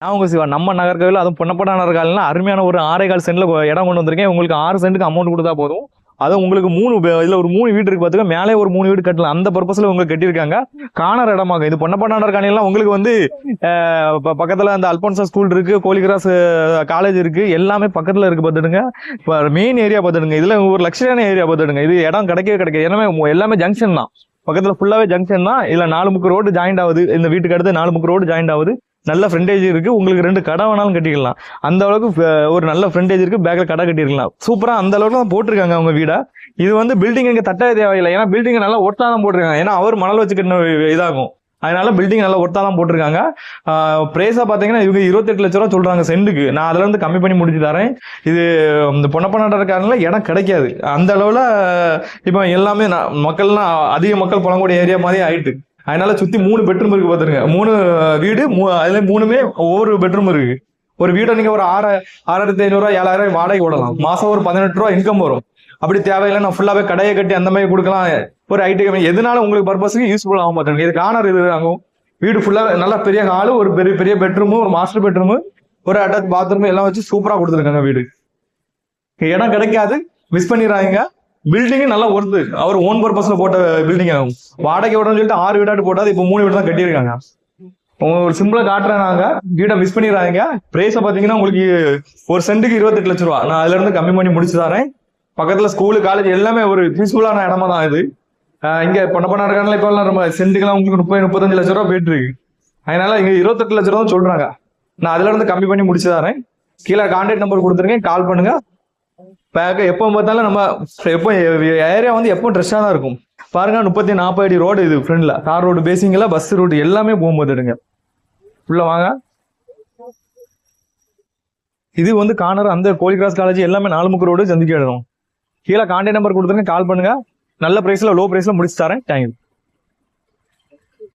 நான் உங்க சிவா நம்ம நகர்கோவில் அதுவும் பொன்னப்படா நகர்கால அருமையான ஒரு 6.25 சென்ட்ல இடம் கொண்டு வந்திருக்கேன். உங்களுக்கு 6 சென்ட்டுக்கு அமௌண்ட் கொடுத்தா போதும். அதுவும் உங்களுக்கு இதுல ஒரு 3 வீடு இருக்கு பாத்துக்க, மேலே ஒரு 3 வீடு கட்டலாம். அந்த பர்பஸ்ல உங்களுக்கு கட்டியிருக்காங்க. காணற இடமாக இது பொன்னப்படா நகர்காலாம் உங்களுக்கு வந்து பக்கத்துல அந்த அல்போன்சா ஸ்கூல் இருக்கு, கோலிகிராஸ் காலேஜ் இருக்கு, எல்லாமே பக்கத்துல இருக்கு பாத்துடுங்க. இப்ப மெயின் ஏரியா பாத்துடுங்க, இதுல ஒரு லக்ஸரியான ஏரியா பாத்துடுங்க. இது இடம் கிடைக்கவே கிடைக்காது. ஏன்னா எல்லாமே ஜங்ஷன் தான், பக்கத்துல ஃபுல்லாவே ஜங்ஷன் தான். இதுல 4 முக்கு ரோடு ஜாயிண்ட் ஆகுது. இந்த வீட்டுக்கு அடுத்து 4 முக்கு ரோடு ஜாயிண்ட் ஆகுது. நல்ல ஃப்ரண்டேஜ் இருக்கு. உங்களுக்கு 2 கடை வேணாலும் கட்டிக்கலாம். அந்த அளவுக்கு ஒரு நல்ல ஃப்ரண்டேஜ் இருக்கு. பேக்ல கடை கட்டிருக்கலாம். சூப்பரா அந்த அளவுக்கு தான் போட்டிருக்காங்க அவங்க வீடை. இது வந்து பில்டிங் இங்க தட்ட தேவையில்லை. ஏன்னா பில்டிங் நல்லா ஒட்டா தான் போட்டிருக்காங்க. ஏன்னா அவர் மணல் வச்சு கட்டின இதாகும். அதனால பில்டிங் நல்லா ஒட்டா தான் போட்டிருக்காங்க. பிரைஸா பாத்தீங்கன்னா இவங்க 28 லட்சம் ரூபா சொல்றாங்க சென்ட்டுக்கு. நான் அதுல இருந்து கம்மி பண்ணி முடிச்சு தரேன். இது இந்த பொன்னப்பநாடு இருக்காருல இடம் கிடைக்காது. அந்த அளவுல இப்ப எல்லாமே மக்கள்லாம் அதிக மக்கள் புலங்கூடிய ஏரியா மாதிரி ஆயிட்டு. அதனால சுத்தி 3 பெட்ரூம் இருக்கு பாத்துருங்க. 3 வீடு, அதுல 3மே ஒவ்வொரு பெட்ரூம் இருக்கு. ஒரு வீடை நீங்க ஒரு 6,500 ரூபாய் 7,000 வாடகை விடலாம். மாசம் ஒரு 18 ரூபா இன்கம் வரும். அப்படி தேவையில்லை நான் ஃபுல்லாவே கடையை கட்டி அந்த மாதிரி கொடுக்கலாம். ஒரு ஐடி கம்பெனி எதுனாலும் உங்களுக்கு பர்பஸுக்கு யூஸ்ஃபுல் ஆகும் பாத்துருங்க. இது கார்னர் இது ஆகும். வீடு ஃபுல்லா நல்லா பெரிய ஹாலு, ஒரு பெரிய பெரிய பெட்ரூமு, ஒரு மாஸ்டர் பெட்ரூமு, ஒரு அட்டாச் பாத்ரூம் எல்லாம் வச்சு சூப்பரா கொடுத்துருக்காங்க. வீடு இடம் கிடைக்காது, மிஸ் பண்ணிடுறாங்க. பில்டிங் நல்லா ஒர்த்து. அவர் ஓன் பர்பஸ்ல போட்ட பில்டிங் ஆகும். வாடகை விடணும்னு சொல்லிட்டு 6 வீடாட்டு போட்டாது. இப்போ 3 வீடு தான் கட்டியிருக்காங்க. ஒரு சிம்பிளா காட்டுறாங்க. வீடை மிஸ் பண்ணிடுறாங்க. பிரைஸை பாத்தீங்கன்னா உங்களுக்கு ஒரு சென்ட்டுக்கு 28 லட்சம் ரூபா. நான் அதுல இருந்து கம்மி பண்ணி முடிச்சு தரேன். பக்கத்துல ஸ்கூலு காலேஜ் எல்லாமே ஒரு பீஸ்ஃபுல்லான இடமா தான் இது. இங்க பொன்னப்படா இருக்காங்களா இப்ப எல்லாம் ரொம்ப சென்ட்டுக்கெல்லாம் உங்களுக்கு 30-35 லட்சம் ரூபா போயிட்டு இருக்கு. அதனால இங்க 28 லட்சம் ரூபா தான் சொல்றாங்க. நான் அதுல இருந்து கம்மி பண்ணி முடிச்சு தரேன். கீழே கான்டாக்ட் நம்பர் கொடுத்துருக்கேன், கால் பண்ணுங்க. எப்போ பார்த்தாலும் நம்ம எப்போ ஏரியா வந்து எப்போ ட்ரெஸ்ஸாக தான் இருக்கும். பாருங்க 30-40 அடி ரோடு இது ஃப்ரெண்ட்ல. கார் ரோடு, பேசிங்ல பஸ் ரோடு எல்லாமே போகும்போது எடுங்க. உள்ள வாங்க. இது வந்து கார்னர் அந்த கோலிகிராஸ் காலேஜ் எல்லாமே 4 முக்கு ரோடு சந்திக்க எழுதும். கீழே கான்டாக்ட் நம்பர் கொடுத்துருங்க, கால் பண்ணுங்க. நல்ல பிரைஸ்ல லோ பிரைஸ்ல முடிச்சு தரேன். தேங்க்யூ.